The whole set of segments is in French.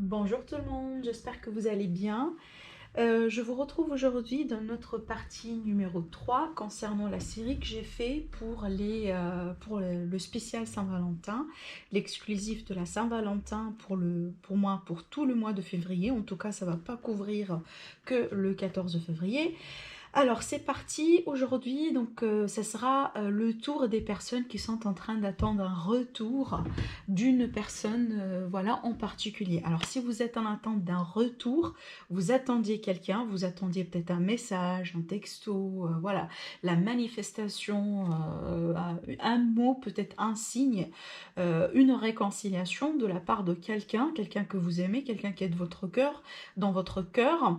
Bonjour tout le monde, j'espère que vous allez bien. Je vous retrouve aujourd'hui dans notre partie numéro 3 concernant la série que j'ai fait pour le spécial Saint-Valentin, l'exclusif de la Saint-Valentin pour moi pour tout le mois de février. En tout cas, ça ne va pas couvrir que le 14 février. Alors c'est parti aujourd'hui, donc ça sera le tour des personnes qui sont en train d'attendre un retour d'une personne voilà en particulier. Alors si vous êtes en attente d'un retour, vous attendiez quelqu'un, vous attendiez peut-être un message, un texto, voilà, la manifestation, un mot, peut-être un signe, une réconciliation de la part de quelqu'un, quelqu'un que vous aimez, quelqu'un qui est de votre cœur, dans votre cœur.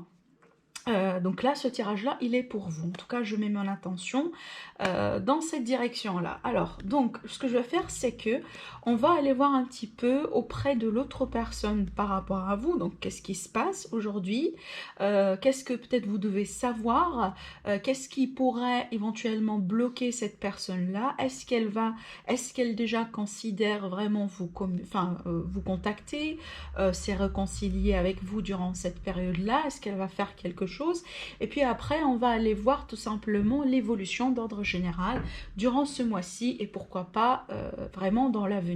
Donc là, ce tirage-là, il est pour vous. En tout cas, je mets mon intention dans cette direction-là. Alors, donc, ce que je vais faire, c'est que on va aller voir un petit peu auprès de l'autre personne par rapport à vous. Donc, qu'est-ce qui se passe aujourd'hui? Qu'est-ce que peut-être vous devez savoir? Qu'est-ce qui pourrait éventuellement bloquer cette personne-là? Est-ce qu'elle déjà considère vraiment vous contacter, s'est réconcilier avec vous durant cette période-là? Est-ce qu'elle va faire quelque chose? Et puis après, on va aller voir tout simplement l'évolution d'ordre général durant ce mois-ci et pourquoi pas vraiment dans l'avenir.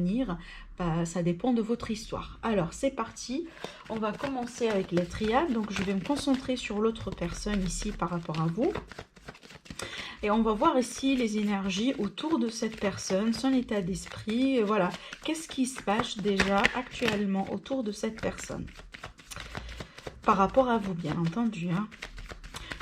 Bah, ça dépend de votre histoire. Alors, c'est parti. On va commencer avec les triades. Donc, je vais me concentrer sur l'autre personne ici par rapport à vous. Et on va voir ici les énergies autour de cette personne, son état d'esprit. Voilà, qu'est-ce qui se passe déjà actuellement autour de cette personne par rapport à vous, bien entendu.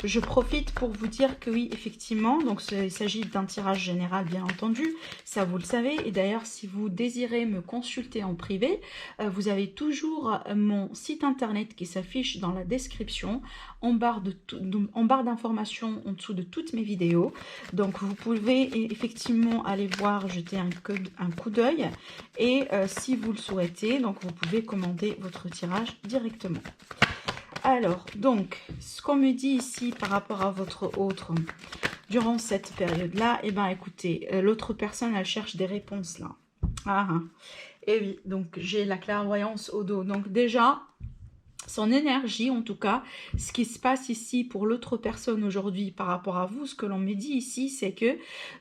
Je profite pour vous dire que oui, effectivement, donc il s'agit d'un tirage général, bien entendu, ça vous le savez. Et d'ailleurs, si vous désirez me consulter en privé, vous avez toujours mon site internet qui s'affiche dans la description, en barre d'informations en dessous de toutes mes vidéos. Donc, vous pouvez effectivement aller voir, jeter un coup d'œil. Et si vous le souhaitez, donc vous pouvez commander votre tirage directement. Alors, donc, ce qu'on me dit ici par rapport à votre autre, durant cette période-là, eh bien, écoutez, l'autre personne, elle cherche des réponses, là. Et oui, donc, j'ai la clairvoyance au dos. Donc, déjà, son énergie, en tout cas, ce qui se passe ici pour l'autre personne aujourd'hui par rapport à vous, ce que l'on me dit ici, c'est que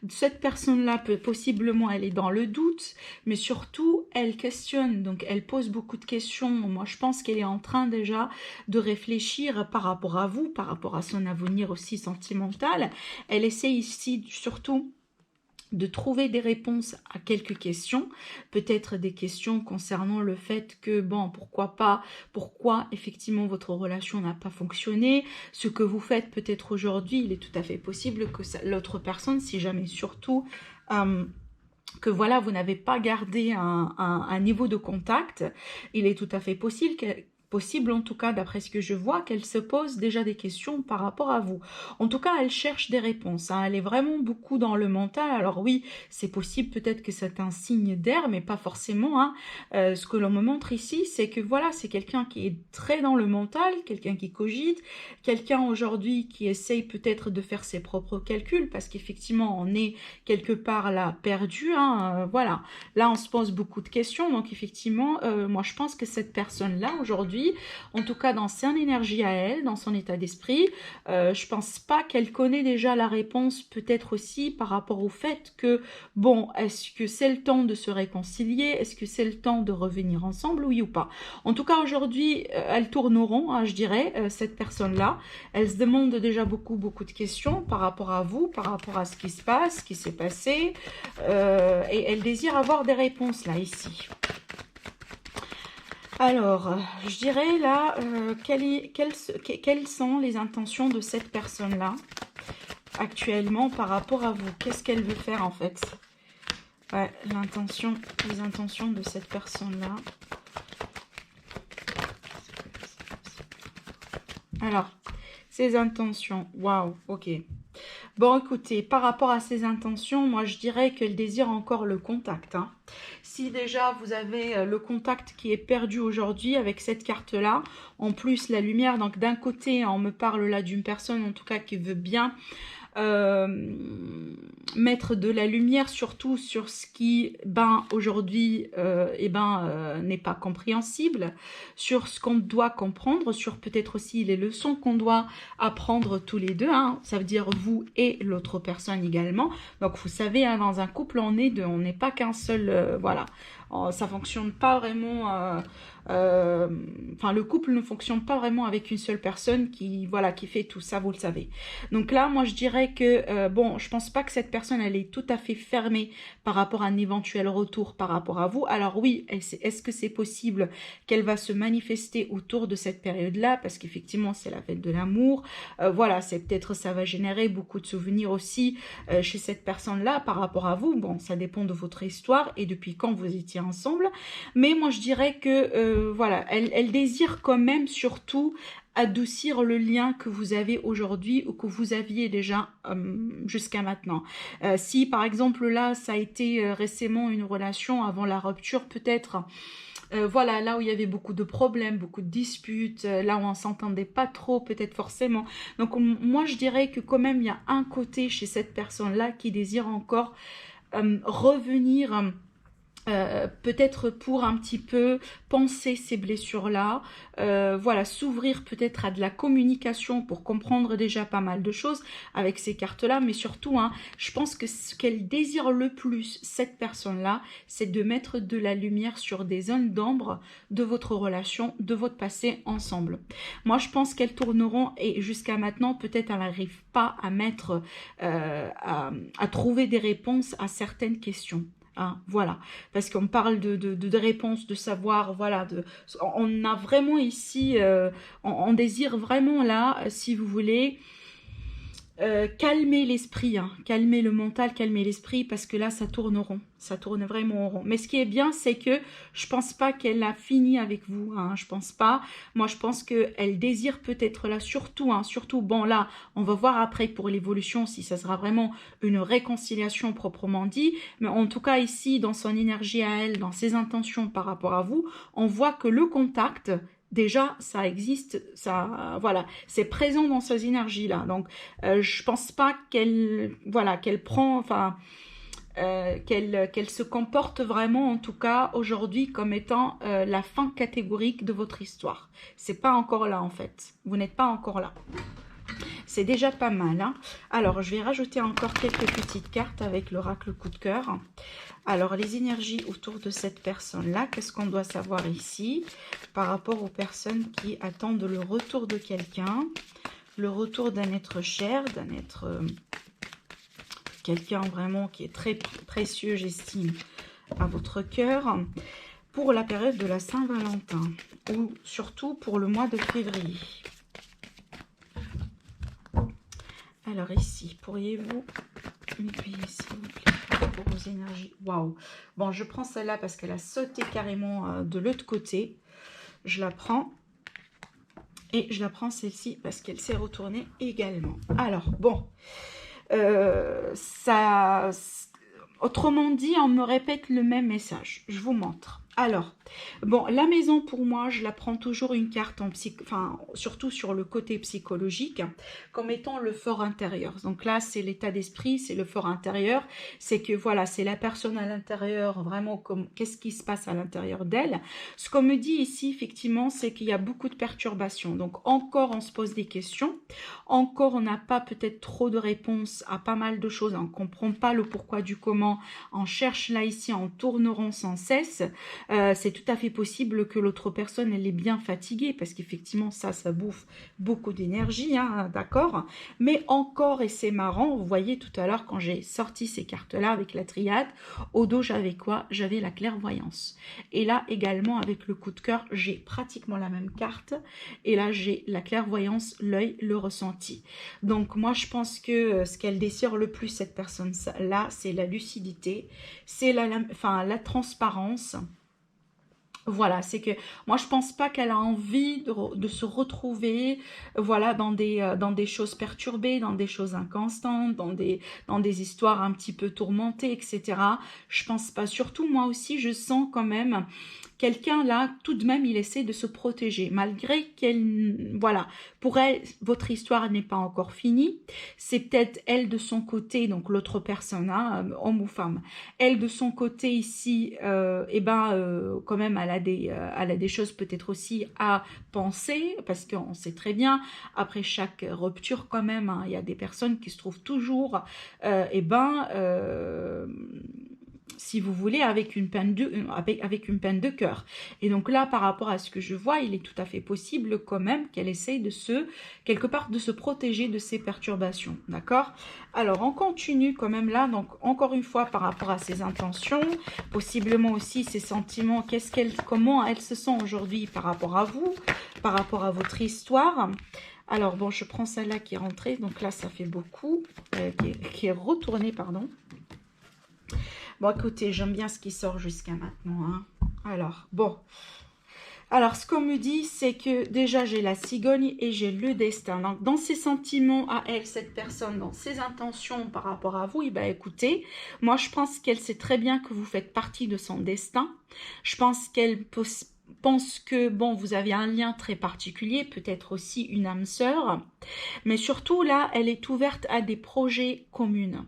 cette personne-là, possiblement, elle est dans le doute, mais surtout, elle questionne, donc elle pose beaucoup de questions. Moi, je pense qu'elle est en train déjà de réfléchir par rapport à vous, par rapport à son avenir aussi sentimental. Elle essaie ici surtout de trouver des réponses à quelques questions, peut-être des questions concernant le fait que, bon, pourquoi effectivement votre relation n'a pas fonctionné, ce que vous faites peut-être aujourd'hui, il est tout à fait possible que l'autre personne, si jamais surtout que voilà, vous n'avez pas gardé un niveau de contact, il est tout à fait possible en tout cas, d'après ce que je vois, qu'elle se pose déjà des questions par rapport à vous. En tout cas, elle cherche des réponses. Elle est vraiment beaucoup dans le mental. Alors oui, c'est possible peut-être que c'est un signe d'air, mais pas forcément. Ce que l'on me montre ici, c'est que voilà, c'est quelqu'un qui est très dans le mental, quelqu'un qui cogite, quelqu'un aujourd'hui qui essaye peut-être de faire ses propres calculs, parce qu'effectivement, on est quelque part là perdu. Voilà, là, on se pose beaucoup de questions. Donc effectivement, moi, je pense que cette personne-là, aujourd'hui, en tout cas dans son énergie à elle, dans son état d'esprit, je pense pas qu'elle connaît déjà la réponse, peut-être aussi par rapport au fait que, bon, est-ce que c'est le temps de se réconcilier? Est-ce que c'est le temps de revenir ensemble, oui ou pas? En tout cas, aujourd'hui, elle tourne au rond, je dirais, cette personne-là. Elle se demande déjà beaucoup de questions par rapport à vous, par rapport à ce qui se passe, ce qui s'est passé, et elle désire avoir des réponses, là, ici. Alors, je dirais là, quelles sont les intentions de cette personne-là actuellement par rapport à vous? Qu'est-ce qu'elle veut faire en fait? Ouais, les intentions de cette personne-là. Alors, ses intentions, waouh, ok. Bon, écoutez, par rapport à ses intentions, moi je dirais qu'elle désire encore le contact. Si déjà vous avez le contact qui est perdu aujourd'hui avec cette carte-là, en plus la lumière, donc d'un côté, on me parle là d'une personne en tout cas qui veut bien mettre de la lumière surtout sur ce qui, aujourd'hui, n'est pas compréhensible, sur ce qu'on doit comprendre, sur peut-être aussi les leçons qu'on doit apprendre tous les deux, hein. Ça veut dire vous et l'autre personne également. Donc vous savez, hein, dans un couple, on est deux, on n'est pas qu'un seul, voilà. Ça fonctionne pas vraiment. Enfin, le couple ne fonctionne pas vraiment avec une seule personne qui, voilà, qui fait tout ça, vous le savez. Donc là, moi, je dirais que, bon, je pense pas que cette personne, elle est tout à fait fermée par rapport à un éventuel retour par rapport à vous. Alors oui, est-ce que c'est possible qu'elle va se manifester autour de cette période-là? Parce qu'effectivement, c'est la fête de l'amour. Voilà, c'est peut-être, ça va générer beaucoup de souvenirs aussi chez cette personne-là par rapport à vous. Bon, ça dépend de votre histoire et depuis quand vous étiez ensemble. Mais moi, je dirais que, voilà, elle désire quand même surtout adoucir le lien que vous avez aujourd'hui ou que vous aviez déjà jusqu'à maintenant. Si par exemple là, ça a été récemment une relation avant la rupture peut-être, voilà, là où il y avait beaucoup de problèmes, beaucoup de disputes, là où on s'entendait pas trop peut-être forcément. Donc moi je dirais que quand même il y a un côté chez cette personne-là qui désire encore revenir... peut-être pour un petit peu penser ces blessures-là, voilà, s'ouvrir peut-être à de la communication pour comprendre déjà pas mal de choses avec ces cartes-là, mais surtout, hein, je pense que ce qu'elle désire le plus, cette personne-là, c'est de mettre de la lumière sur des zones d'ombre de votre relation, de votre passé ensemble. Moi, je pense qu'elles tourneront, et jusqu'à maintenant, peut-être elle n'arrive pas à mettre, à trouver des réponses à certaines questions. Hein, voilà, parce qu'on parle de réponses, de savoir, voilà, on a vraiment ici, on désire vraiment là, si vous voulez, calmer l'esprit, hein, calmer le mental, calmer l'esprit, parce que là, ça tourne rond. Ça tourne vraiment rond. Mais ce qui est bien, c'est que je pense pas qu'elle a fini avec vous. Hein, je pense pas. Moi, je pense qu'elle désire peut-être là, surtout, hein, surtout, bon, là, on va voir après pour l'évolution si ça sera vraiment une réconciliation proprement dit. Mais en tout cas, ici, dans son énergie à elle, dans ses intentions par rapport à vous, on voit que le contact... Déjà, ça existe, ça, voilà, c'est présent dans ces énergies-là. Donc, je pense pas qu'elle, voilà, qu'elle prend, enfin, qu'elle se comporte vraiment, en tout cas, aujourd'hui, comme étant la fin catégorique de votre histoire. C'est pas encore là, en fait. Vous n'êtes pas encore là. C'est déjà pas mal. Hein. Alors, je vais rajouter encore quelques petites cartes avec l'oracle coup de cœur. Alors, les énergies autour de cette personne-là, qu'est-ce qu'on doit savoir ici par rapport aux personnes qui attendent le retour de quelqu'un, le retour d'un être cher, d'un être... quelqu'un vraiment qui est très précieux, j'estime, à votre cœur, pour la période de la Saint-Valentin, ou surtout pour le mois de février. Alors ici, pourriez-vous m'aiguiller s'il vous plaît pour vos énergies? Waouh! Bon, je prends celle-là parce qu'elle a sauté carrément de l'autre côté. Je la prends. Et je la prends celle-ci parce qu'elle s'est retournée également. Alors, bon. Autrement dit, on me répète le même message. Je vous montre. Alors, bon, la maison pour moi, je la prends toujours une carte en enfin, surtout sur le côté psychologique, comme étant le fort intérieur. Donc là, c'est l'état d'esprit, c'est le fort intérieur. C'est que voilà, c'est la personne à l'intérieur, vraiment comme qu'est-ce qui se passe à l'intérieur d'elle. Ce qu'on me dit ici, effectivement, c'est qu'il y a beaucoup de perturbations. Donc encore, on se pose des questions. Encore, on n'a pas peut-être trop de réponses à pas mal de choses. On ne comprend pas le pourquoi du comment. On cherche là, ici, on tourne rond sans cesse. C'est tout à fait possible que l'autre personne, elle est bien fatiguée, parce qu'effectivement, ça bouffe beaucoup d'énergie, hein, d'accord? Mais encore, et c'est marrant, vous voyez tout à l'heure, quand j'ai sorti ces cartes-là avec la triade, au dos, j'avais quoi? J'avais la clairvoyance. Et là, également, avec le coup de cœur, j'ai pratiquement la même carte. Et là, j'ai la clairvoyance, l'œil, le ressenti. Donc, moi, je pense que ce qu'elle désire le plus, cette personne-là, c'est la lucidité, c'est la transparence. Voilà, c'est que moi je pense pas qu'elle a envie de se retrouver, voilà, dans des choses perturbées, dans des choses inconstantes, dans des histoires un petit peu tourmentées, etc. Je pense pas. Surtout moi aussi, je sens quand même quelqu'un là, tout de même, il essaie de se protéger, malgré qu'elle, voilà, pour elle, votre histoire n'est pas encore finie. C'est peut-être elle de son côté, donc l'autre personne, hein, homme ou femme. Elle de son côté ici, eh ben, quand même, elle a des choses peut-être aussi à penser, parce qu'on sait très bien, après chaque rupture quand même, hein, il y a des personnes qui se trouvent toujours, eh ben, si vous voulez, avec une peine de cœur. Et donc là, par rapport à ce que je vois, il est tout à fait possible quand même qu'elle essaye quelque part, de se protéger de ces perturbations, d'accord? Alors, on continue quand même là, donc encore une fois, par rapport à ses intentions, possiblement aussi ses sentiments, comment elle se sent aujourd'hui par rapport à vous, par rapport à votre histoire. Alors, bon, je prends celle-là qui est rentrée, donc là, ça fait beaucoup, qui est retournée, pardon. Bon, écoutez, j'aime bien ce qui sort jusqu'à maintenant, hein. Alors, bon. Alors, ce qu'on me dit, c'est que déjà, j'ai la cigogne et j'ai le destin. Donc, dans ses sentiments à elle, cette personne, dans ses intentions par rapport à vous, eh ben, écoutez, moi, je pense qu'elle sait très bien que vous faites partie de son destin. Je pense qu'elle pense que, bon, vous avez un lien très particulier, peut-être aussi une âme sœur. Mais surtout, là, elle est ouverte à des projets communs.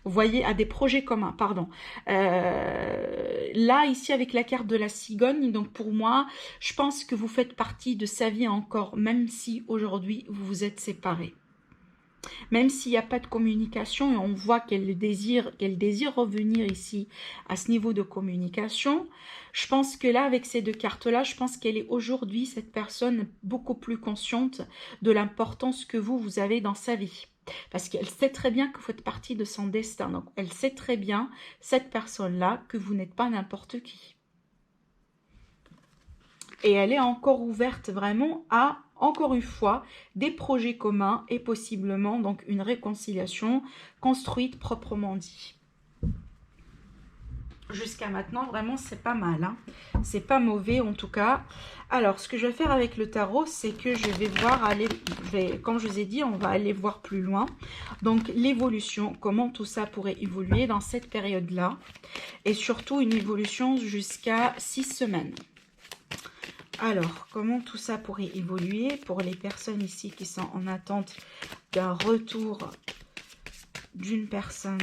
Vous voyez, à des projets communs, pardon. Là, ici, avec la carte de la cigogne, donc pour moi, je pense que vous faites partie de sa vie encore, même si aujourd'hui, vous vous êtes séparés. Même s'il n'y a pas de communication, et on voit qu'elle désire revenir ici à ce niveau de communication, je pense que là, avec ces deux cartes-là, je pense qu'elle est aujourd'hui, cette personne, beaucoup plus consciente de l'importance que vous avez dans sa vie. Parce qu'elle sait très bien que vous faites partie de son destin. Donc, elle sait très bien, cette personne-là, que vous n'êtes pas n'importe qui. Et elle est encore ouverte vraiment à, encore une fois, des projets communs et possiblement donc une réconciliation construite proprement dit. Jusqu'à maintenant, vraiment, c'est pas mal, hein. C'est pas mauvais en tout cas. Alors, ce que je vais faire avec le tarot, c'est que je vais voir, comme je vous ai dit, on va aller voir plus loin. Donc, l'évolution, comment tout ça pourrait évoluer dans cette période-là. Et surtout, une évolution jusqu'à 6 semaines. Alors, comment tout ça pourrait évoluer pour les personnes ici qui sont en attente d'un retour d'une personne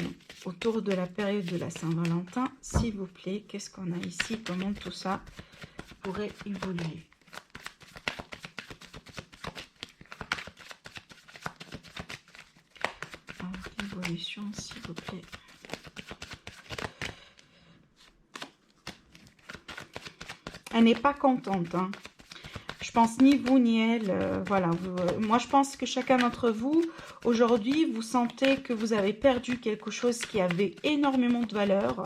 autour de la période de la Saint-Valentin, s'il vous plaît, qu'est-ce qu'on a ici? Comment tout ça pourrait évoluer? Alors, l'évolution, s'il vous plaît. Elle n'est pas contente, hein. Je pense ni vous ni elle, voilà. Moi, je pense que chacun d'entre vous, aujourd'hui, vous sentez que vous avez perdu quelque chose qui avait énormément de valeur.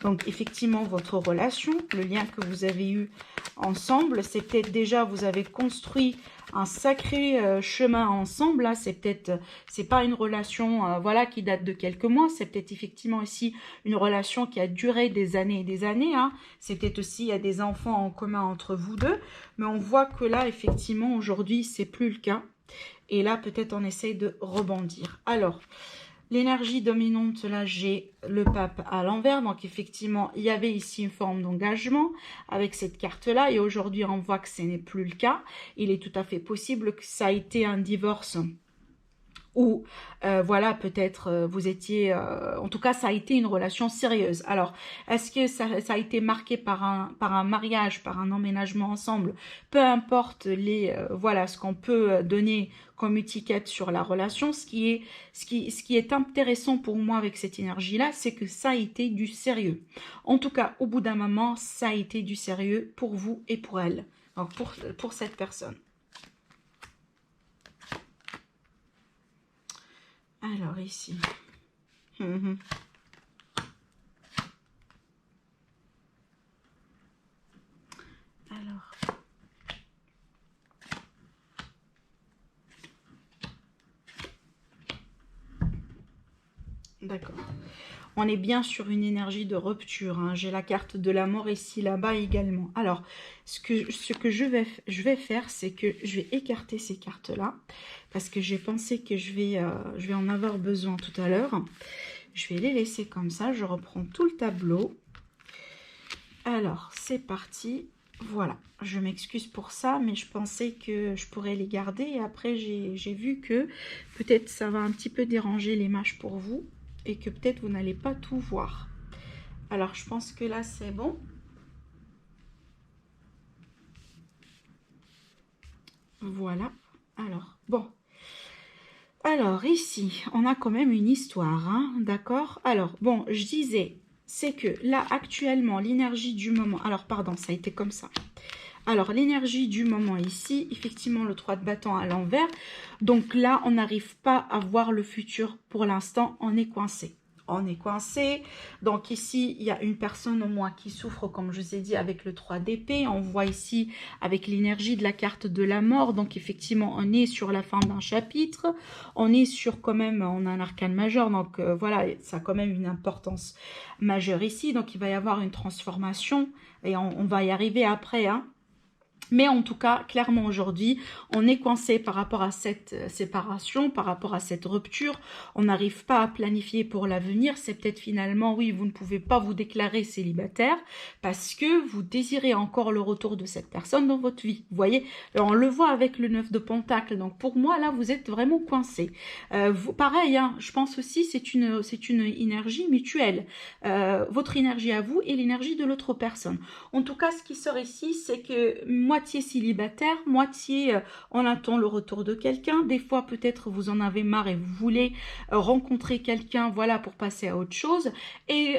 Donc, effectivement, votre relation, le lien que vous avez eu ensemble, c'est peut-être déjà, vous avez construit un sacré chemin ensemble. Là, c'est pas une relation, voilà, qui date de quelques mois. C'est peut-être effectivement aussi une relation qui a duré des années et des années, hein. C'est peut-être aussi, il y a des enfants en commun entre vous deux. Mais on voit que là, effectivement, aujourd'hui, c'est plus le cas. Et là, peut-être on essaye de rebondir. Alors, l'énergie dominante, là, j'ai le pape à l'envers. Donc, effectivement, il y avait ici une forme d'engagement avec cette carte-là. Et aujourd'hui, on voit que ce n'est plus le cas. Il est tout à fait possible que ça a été un divorce ou voilà, peut-être vous étiez, en tout cas ça a été une relation sérieuse. Alors, est-ce que ça a été marqué par un mariage, par un emménagement ensemble? Peu importe voilà, ce qu'on peut donner comme étiquette sur la relation, ce qui est intéressant pour moi avec cette énergie-là, c'est que ça a été du sérieux. En tout cas, au bout d'un moment, ça a été du sérieux pour vous et pour elle, donc pour cette personne. Alors, ici. Alors. D'accord. On est bien sur une énergie de rupture, hein. J'ai la carte de la mort ici, là-bas également. Alors, ce que je vais faire, c'est que je vais écarter ces cartes-là, parce que j'ai pensé que je vais en avoir besoin tout à l'heure. Je vais les laisser comme ça, je reprends tout le tableau. Alors, c'est parti. Voilà, je m'excuse pour ça, mais je pensais que je pourrais les garder. Et après, j'ai vu que peut-être ça va un petit peu déranger l'image pour vous et que peut-être vous n'allez pas tout voir. Alors, je pense que là, c'est bon. Voilà. Alors, bon. Alors, ici, on a quand même une histoire, hein, d'accord? Alors, bon, je disais, c'est que là, actuellement, l'énergie du moment... Alors, pardon, ça a été comme ça. Alors, l'énergie du moment ici, effectivement, le 3 de bâton à l'envers. Donc là, on n'arrive pas à voir le futur pour l'instant, on est coincé. On est coincé. Donc ici, il y a une personne au moins qui souffre, comme je vous ai dit, avec le 3 d'épée. On voit ici avec l'énergie de la carte de la mort. Donc effectivement, on est sur la fin d'un chapitre. On est sur quand même, on a un arcane majeur. Donc voilà, ça a quand même une importance majeure ici. Donc il va y avoir une transformation et on va y arriver après, hein. Mais en tout cas, clairement aujourd'hui, on est coincé par rapport à cette séparation, par rapport à cette rupture. On n'arrive pas à planifier pour l'avenir. C'est peut-être finalement, oui, vous ne pouvez pas vous déclarer célibataire parce que vous désirez encore le retour de cette personne dans votre vie. Vous voyez, on le voit avec le 9 de Pentacle. Donc pour moi, là, vous êtes vraiment coincé. Pareil, hein, je pense aussi c'est une énergie mutuelle. Votre énergie à vous et l'énergie de l'autre personne. En tout cas, ce qui sort ici, c'est que moitié célibataire, moitié on attend le retour de quelqu'un. Des fois, peut-être vous en avez marre et vous voulez rencontrer quelqu'un, voilà, pour passer à autre chose. Et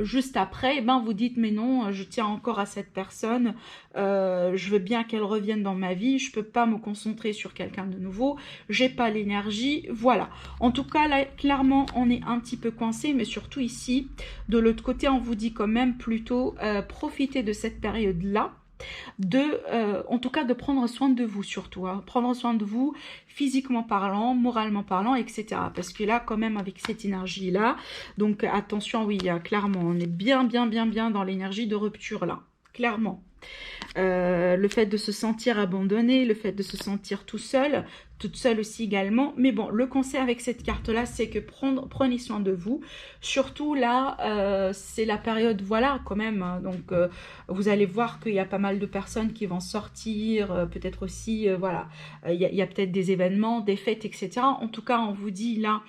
juste après, ben, vous dites, mais non, je tiens encore à cette personne, je veux bien qu'elle revienne dans ma vie, je peux pas me concentrer sur quelqu'un de nouveau, j'ai pas l'énergie, voilà. En tout cas, là, clairement, on est un petit peu coincé, mais surtout ici, de l'autre côté, on vous dit quand même plutôt profitez de cette période-là, en tout cas de prendre soin de vous surtout, hein. Prendre soin de vous physiquement parlant, moralement parlant, etc. Parce que là, quand même, avec cette énergie-là, donc attention, oui, clairement, on est bien dans l'énergie de rupture là, clairement. Le fait de se sentir abandonné, le fait de se sentir tout seul, toute seule aussi également. Mais bon, le conseil avec cette carte-là, c'est que prenez soin de vous. Surtout là, c'est la période, voilà, quand même. Donc, vous allez voir qu'il y a pas mal de personnes qui vont sortir, peut-être aussi, voilà, il y a peut-être des événements, des fêtes, etc. En tout cas, on vous dit là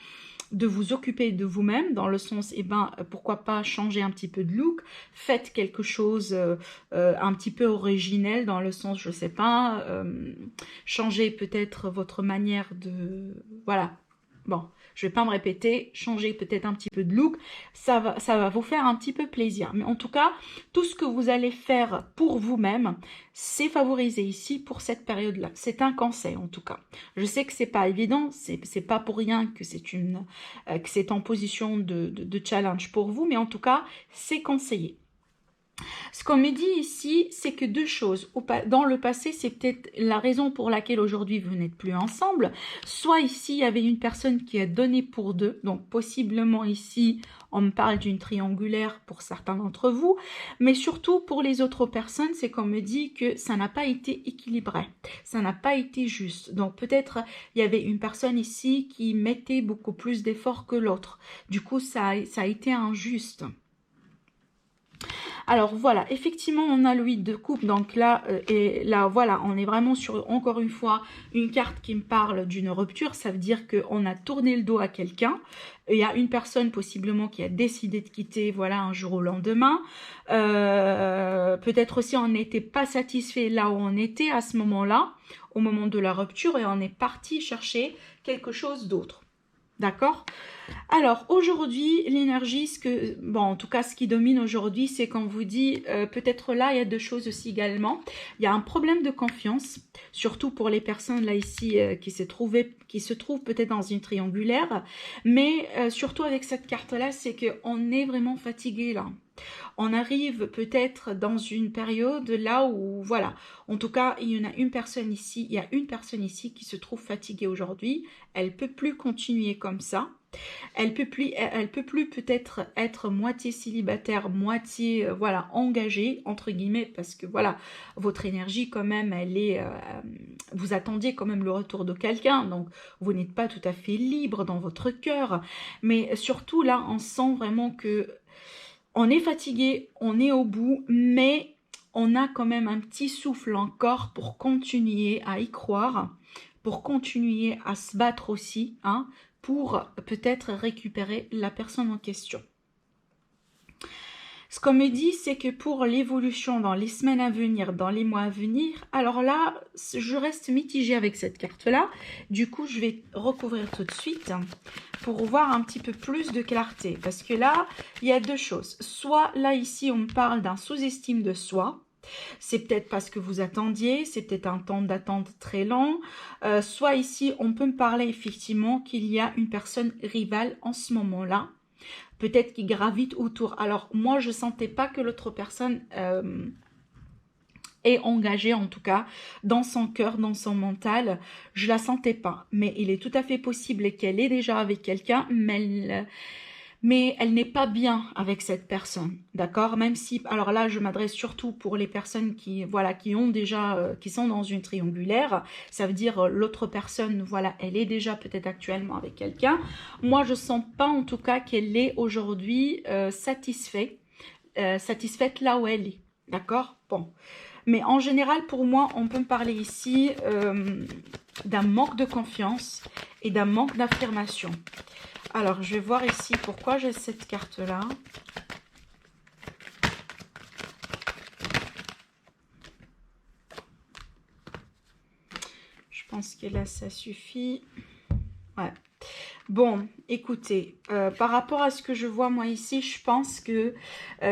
de vous occuper de vous-même, dans le sens, eh ben, pourquoi pas changer un petit peu de look, faites quelque chose un petit peu originel, dans le sens, je sais pas, changer peut-être votre manière de... Voilà, bon, je vais pas me répéter, changer peut-être un petit peu de look, ça va vous faire un petit peu plaisir. Mais en tout cas, tout ce que vous allez faire pour vous-même, c'est favorisé ici pour cette période-là. C'est un conseil en tout cas. Je sais que c'est pas évident, c'est pas pour rien que c'est en position de challenge pour vous, mais en tout cas, c'est conseillé. Ce qu'on me dit ici, c'est que deux choses. Dans le passé, c'est peut-être la raison pour laquelle aujourd'hui vous n'êtes plus ensemble. Soit ici, il y avait une personne qui a donné pour deux. Donc possiblement ici, on me parle d'une triangulaire pour certains d'entre vous. Mais surtout pour les autres personnes, c'est qu'on me dit que ça n'a pas été équilibré. Ça n'a pas été juste. Donc peut-être il y avait une personne ici qui mettait beaucoup plus d'efforts que l'autre. Du coup, ça a été injuste. Alors voilà, effectivement, on a le 8 de coupe, donc là, et là, voilà, on est vraiment sur, encore une fois, une carte qui me parle d'une rupture. Ça veut dire qu'on a tourné le dos à quelqu'un. Il y a une personne possiblement qui a décidé de quitter, voilà, un jour au lendemain. Peut-être aussi on n'était pas satisfait là où on était à ce moment-là, au moment de la rupture, et on est parti chercher quelque chose d'autre. D'accord ? Alors aujourd'hui, l'énergie, bon, en tout cas ce qui domine aujourd'hui, c'est qu'on vous dit, peut-être là, il y a deux choses aussi également. Il y a un problème de confiance, surtout pour les personnes là ici qui se trouvent peut-être dans une triangulaire, mais surtout avec cette carte-là, c'est qu'on est vraiment fatigué là. On arrive peut-être dans une période là où, voilà, en tout cas, il y a une personne ici qui se trouve fatiguée aujourd'hui. Elle ne peut plus continuer comme ça. Elle peut plus peut-être être moitié célibataire, moitié voilà engagée entre guillemets, parce que voilà votre énergie quand même, elle est, vous attendiez quand même le retour de quelqu'un, donc vous n'êtes pas tout à fait libre dans votre cœur. Mais surtout là, on sent vraiment que on est fatigué, on est au bout, mais on a quand même un petit souffle encore pour continuer à y croire, pour continuer à se battre aussi, hein, pour peut-être récupérer la personne en question. Ce qu'on me dit, c'est que pour l'évolution dans les semaines à venir, dans les mois à venir, alors là, je reste mitigée avec cette carte-là. Du coup, je vais recouvrir tout de suite pour voir un petit peu plus de clarté. Parce que là, il y a deux choses. Soit là, ici, on me parle d'un sous-estime de soi. C'est peut-être parce que vous attendiez, c'est peut-être un temps d'attente très long. Soit ici, on peut me parler effectivement qu'il y a une personne rivale en ce moment-là. Peut-être qui gravite autour. Alors, moi, je ne sentais pas que l'autre personne est engagée, en tout cas, dans son cœur, dans son mental. Je ne la sentais pas. Mais il est tout à fait possible qu'elle est déjà avec quelqu'un, mais elle n'est pas bien avec cette personne, d'accord? Même si, alors là, je m'adresse surtout pour les personnes qui, voilà, qui ont déjà, qui sont dans une triangulaire. Ça veut dire l'autre personne, voilà, elle est déjà peut-être actuellement avec quelqu'un. Moi, je sens pas en tout cas qu'elle est aujourd'hui satisfaite là où elle est, d'accord? Bon. Mais en général, pour moi, on peut me parler ici d'un manque de confiance et d'un manque d'affirmation. Alors, je vais voir ici pourquoi j'ai cette carte-là. Je pense que là, ça suffit. Ouais. Bon, écoutez, par rapport à ce que je vois moi ici, je pense que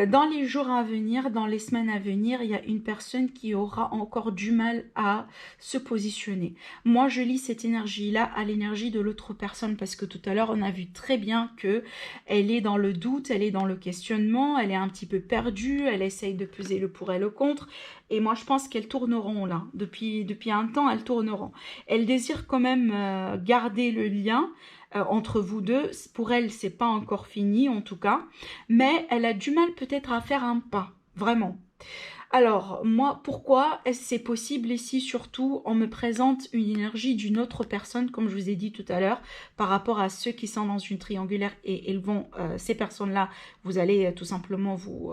dans les jours à venir, dans les semaines à venir, il y a une personne qui aura encore du mal à se positionner. Moi, je lis cette énergie-là à l'énergie de l'autre personne parce que tout à l'heure, on a vu très bien que elle est dans le doute, elle est dans le questionnement, elle est un petit peu perdue, elle essaye de peser le pour et le contre. Et moi, je pense qu'elles tourneront là. Depuis un temps, elles tourneront. Elles désirent quand même garder le lien entre vous deux. Pour elle, c'est pas encore fini en tout cas, mais elle a du mal peut-être à faire un pas, vraiment. Alors, moi, pourquoi est-ce c'est possible ici? Surtout, on me présente une énergie d'une autre personne, comme je vous ai dit tout à l'heure, par rapport à ceux qui sont dans une triangulaire et ils vont, ces personnes-là, vous allez tout simplement vous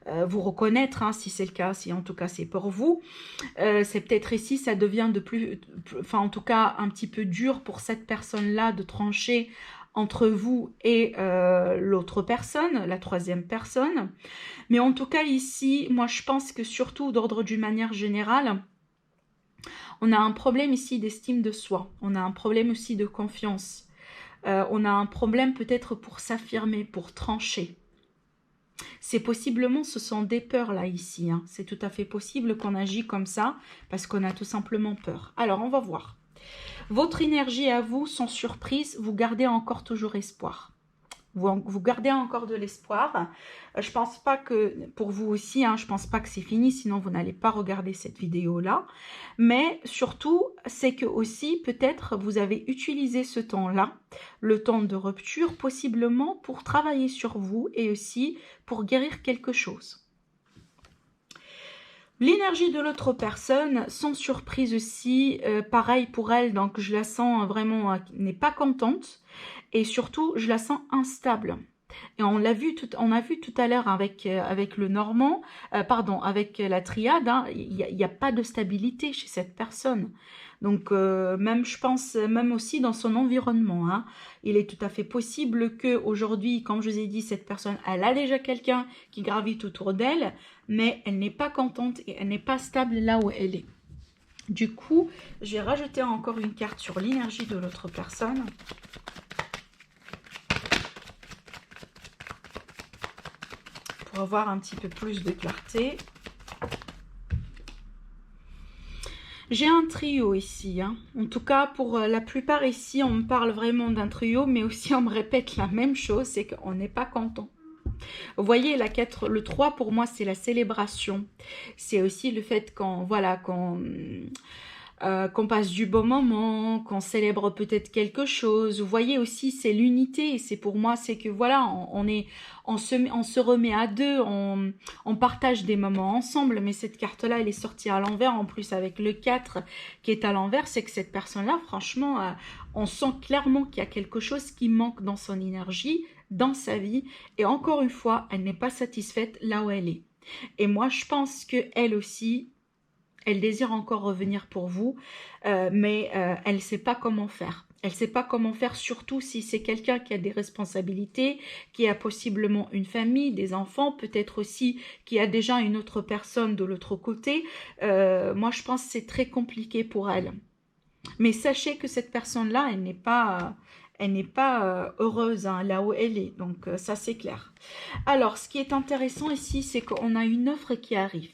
reconnaître, hein, si c'est le cas, si en tout cas c'est pour vous. C'est peut-être ici, ça devient enfin en tout cas un petit peu dur pour cette personne-là de trancher entre vous et l'autre personne, la troisième personne. Mais en tout cas ici, moi je pense que surtout d'ordre d'une manière générale, on a un problème ici d'estime de soi. On a un problème aussi de confiance. On a un problème peut-être pour s'affirmer, pour trancher. C'est possiblement, ce sont des peurs là ici. Hein. C'est tout à fait possible qu'on agit comme ça parce qu'on a tout simplement peur. Alors on va voir. Votre énergie à vous, sans surprise, vous gardez encore toujours espoir. Vous gardez encore de l'espoir. Je pense pas que, pour vous aussi, hein, je pense pas que c'est fini, sinon vous n'allez pas regarder cette vidéo-là. Mais surtout, c'est que aussi, peut-être, vous avez utilisé ce temps-là, le temps de rupture, possiblement pour travailler sur vous et aussi pour guérir quelque chose. L'énergie de l'autre personne, sans surprise aussi, pareil pour elle, donc je la sens vraiment, n'est pas contente et surtout je la sens instable. Et on l'a vu on a vu tout à l'heure avec le Normand, pardon, avec la triade, hein, il n'y a pas de stabilité chez cette personne. Donc même, je pense, même aussi dans son environnement, hein, il est tout à fait possible qu'aujourd'hui, comme je vous ai dit, cette personne, elle a déjà quelqu'un qui gravite autour d'elle, mais elle n'est pas contente et elle n'est pas stable là où elle est. Du coup, je vais rajouter encore une carte sur l'énergie de l'autre personne. Pour avoir un petit peu plus de clarté. J'ai un trio ici, hein. En tout cas pour la plupart ici on me parle vraiment d'un trio, mais aussi on me répète la même chose, c'est qu'on n'est pas content. Vous voyez, le 3 pour moi c'est la célébration, c'est aussi le fait qu'on, voilà, qu'on... qu'on passe du bon moment, qu'on célèbre peut-être quelque chose. Vous voyez aussi, c'est l'unité. C'est pour moi, c'est que voilà, on se remet à deux, on partage des moments ensemble. Mais cette carte-là, elle est sortie à l'envers. En plus, avec le 4 qui est à l'envers, c'est que cette personne-là, franchement, on sent clairement qu'il y a quelque chose qui manque dans son énergie, dans sa vie. Et encore une fois, elle n'est pas satisfaite là où elle est. Et moi, je pense qu'elle aussi, elle désire encore revenir pour vous, mais elle ne sait pas comment faire. Elle ne sait pas comment faire, surtout si c'est quelqu'un qui a des responsabilités, qui a possiblement une famille, des enfants, peut-être aussi qui a déjà une autre personne de l'autre côté. Moi, je pense que c'est très compliqué pour elle. Mais sachez que cette personne-là, elle n'est pas heureuse hein, là où elle est. Donc, ça, c'est clair. Alors, ce qui est intéressant ici, c'est qu'on a une offre qui arrive.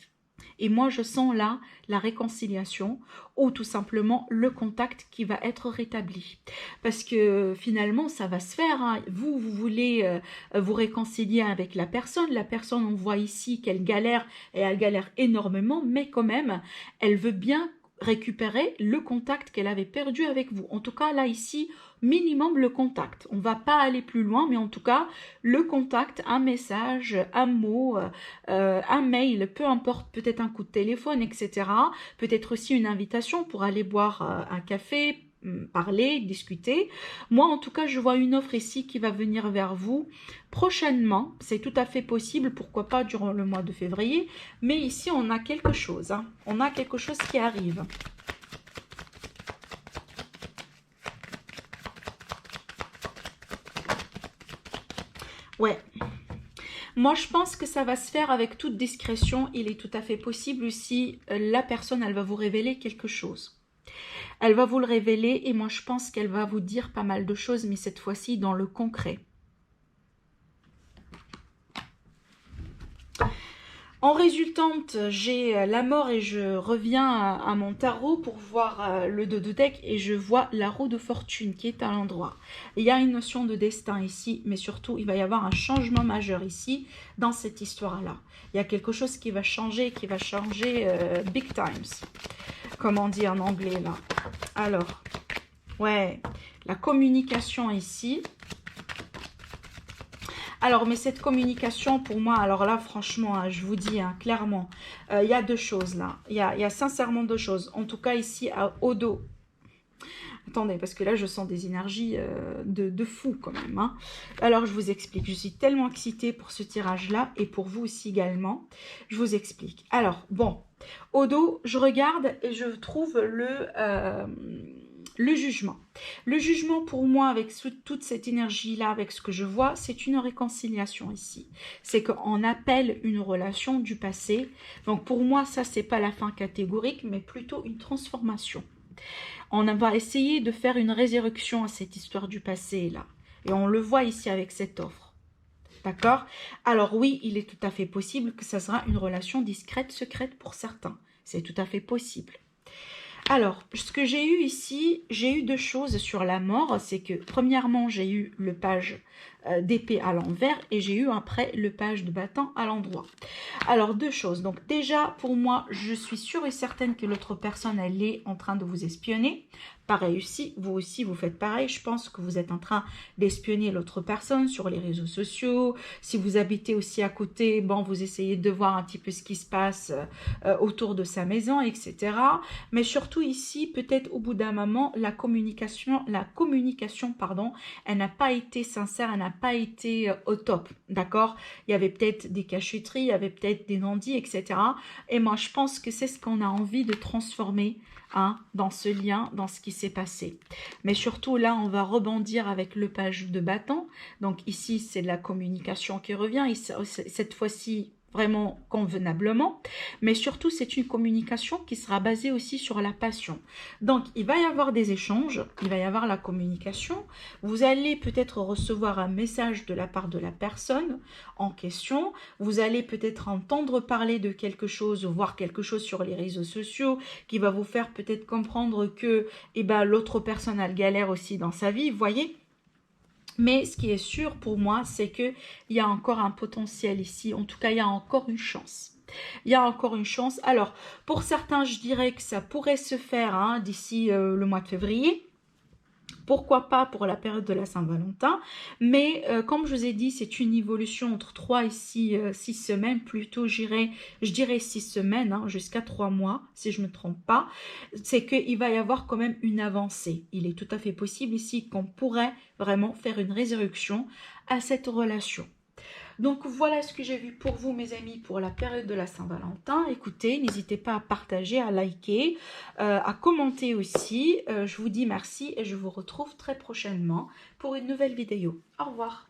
Et moi, je sens là la réconciliation ou tout simplement le contact qui va être rétabli. Parce que finalement, ça va se faire. Hein. Vous voulez vous réconcilier avec la personne. La personne, on voit ici qu'elle galère et elle galère énormément, mais quand même, elle veut bien récupérer le contact qu'elle avait perdu avec vous. En tout cas, là, ici, minimum le contact. On ne va pas aller plus loin, mais en tout cas, le contact, un message, un mot, un mail, peu importe, peut-être un coup de téléphone, etc. Peut-être aussi une invitation pour aller boire un café, parler, discuter. Moi, en tout cas, je vois une offre ici qui va venir vers vous prochainement. C'est tout à fait possible, pourquoi pas durant le mois de février. Mais ici, on a quelque chose. Hein. On a quelque chose qui arrive. Ouais. Moi, je pense que ça va se faire avec toute discrétion. Il est tout à fait possible aussi, la personne, elle va vous révéler quelque chose. Elle va vous le révéler et moi, je pense qu'elle va vous dire pas mal de choses, mais cette fois-ci dans le concret. En résultante, j'ai la mort et je reviens à mon tarot pour voir le 2 de deck et je vois la roue de fortune qui est à l'endroit. Il y a une notion de destin ici, mais surtout il va y avoir un changement majeur ici dans cette histoire-là. Il y a quelque chose qui va changer big times, comme on dit en anglais là. Alors, ouais, la communication ici. Alors, mais cette communication, pour moi, alors là, franchement, hein, je vous dis hein, clairement, il y a deux choses là. Il y a sincèrement deux choses. En tout cas, ici, au dos. Attendez, parce que là, je sens des énergies de fou quand même. Hein. Alors, je vous explique. Je suis tellement excitée pour ce tirage-là et pour vous aussi également. Je vous explique. Alors, bon, au dos, je regarde et je trouve le jugement. Le jugement pour moi, avec toute cette énergie-là, avec ce que je vois, c'est une réconciliation ici. C'est qu'on appelle une relation du passé. Donc pour moi, ça, c'est pas la fin catégorique, mais plutôt une transformation. On va essayer de faire une résurrection à cette histoire du passé-là. Et on le voit ici avec cette offre. D'accord? Alors oui, il est tout à fait possible que ça sera une relation discrète, secrète pour certains. C'est tout à fait possible. Alors, ce que j'ai eu ici, j'ai eu deux choses sur la mort. C'est que, premièrement, j'ai eu le page d'épée à l'envers et j'ai eu après le page de bâton à l'endroit. Alors, deux choses. Donc, déjà, pour moi, je suis sûre et certaine que l'autre personne, elle est en train de vous espionner. Pareil aussi, vous faites pareil. Je pense que vous êtes en train d'espionner l'autre personne sur les réseaux sociaux. Si vous habitez aussi à côté, bon, vous essayez de voir un petit peu ce qui se passe autour de sa maison, etc. Mais surtout ici, peut-être au bout d'un moment, la communication, pardon, elle n'a pas été sincère, elle n'a pas été au top, d'accord? Il y avait peut-être des cachotteries, il y avait peut-être des non-dits, etc. Et moi, je pense que c'est ce qu'on a envie de transformer hein, dans ce lien, dans ce qui s'est passé. Mais surtout, là, on va rebondir avec le page de bâton. Donc ici, c'est la communication qui revient. Et cette fois-ci, vraiment convenablement, mais surtout c'est une communication qui sera basée aussi sur la passion. Donc il va y avoir des échanges, il va y avoir la communication, vous allez peut-être recevoir un message de la part de la personne en question, vous allez peut-être entendre parler de quelque chose, voir quelque chose sur les réseaux sociaux qui va vous faire peut-être comprendre que eh ben, l'autre personne a le galère aussi dans sa vie, vous voyez. Mais ce qui est sûr pour moi, c'est qu'il y a encore un potentiel ici. En tout cas, il y a encore une chance. Il y a encore une chance. Alors, pour certains, je dirais que ça pourrait se faire hein, d'ici le mois de février. Pourquoi pas pour la période de la Saint-Valentin, mais comme je vous ai dit, c'est une évolution entre 3 et 6 semaines, plutôt je dirais 6 semaines, hein, jusqu'à 3 mois, si je ne me trompe pas, c'est qu'il va y avoir quand même une avancée. Il est tout à fait possible ici qu'on pourrait vraiment faire une résurrection à cette relation. Donc voilà ce que j'ai vu pour vous mes amis pour la période de la Saint-Valentin. Écoutez, n'hésitez pas à partager, à liker, à commenter aussi. Je vous dis merci et je vous retrouve très prochainement pour une nouvelle vidéo. Au revoir.